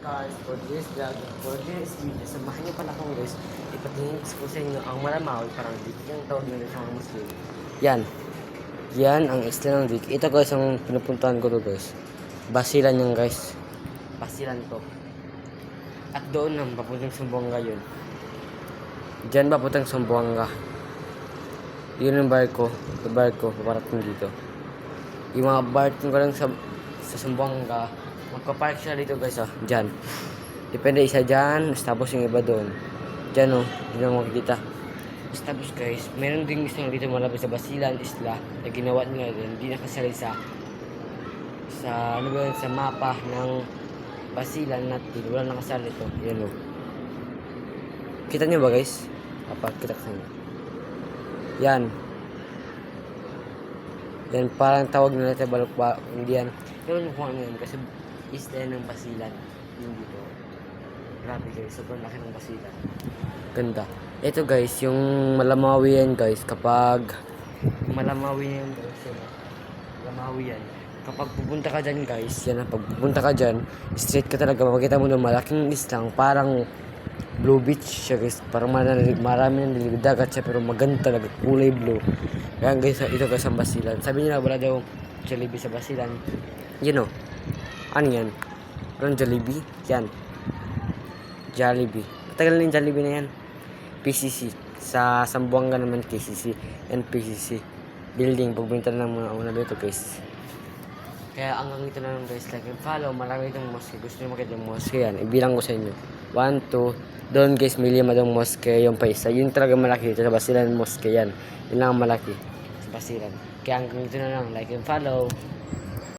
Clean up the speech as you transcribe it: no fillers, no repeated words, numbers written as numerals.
Guys, for this vlog, for this video, samahan niyo pala akong guys, ipatingin ko sa inyo ang Malamaw, parang dito yung tawag nila sa mga Muslim. Yan. Yan ang isla ng dik. Ito guys, ang pinupuntahan ko to guys. Basilan yan guys. Basilan to. At doon ang papuntang Zamboanga yun. Diyan papuntang Zamboanga. Yun yung barko. Yung barko, paparating dito. Yung mga barko ko lang sa Zamboanga, magpa-park siya dito guys, oh. Diyan. Depende isa dyan, tapos yung iba doon. Diyan, oh. Diyan ang makikita. Tapos guys, meron din isang dito malapit sa Basilan Isla na ginawa nila din. Hindi nakasali sa ano ba yun, sa mapa ng Basilan natin. Wala nakasali ito. Yan, oh. Kita nyo ba guys? Papakita ko sa inyo. Yan. Yan, parang tawag nila sa balukba. Hindi yan. Pero kung ano yan, kasi isla ng Basilan. Yung dito. Grabe guys, sobrang laki ng Basilan. Ganda. Ito guys, yung Malamawi yan guys. Kapag Malamawi yan guys. Malamawi yan. Kapag pupunta ka dyan guys, yan, pag pupunta ka dyan, straight ka talaga, makikita mo ng malaking islang, parang blue beach siya guys. Parang marami ng lilig dagat siya, pero maganda talaga, kulay blue. Kaya guys, ito guys ang Basilan. Sabi nila wala daw Jollibee sa Basilan. You know, ano yan? Anong Jollibee? Yan. Jollibee. Matagal na yung Jollibee na yan. PCC. Sa Zamboanga naman KCC. And PCC. Building. Pagbinta na ng mga una dito guys. Kaya hanggang ito na lang guys. Like and follow. Marami itong mosque. Gusto nyo makita yung mosque yan. Ibilang ko sa inyo. 1, 2. Doon guys, may 5 daw mosque. Yung pa isa. Yun talaga malaki dito sa Basilan mosque yan. Yun lang ang malaki. Sa Basilan. Kaya hanggang ito na lang. Like and follow.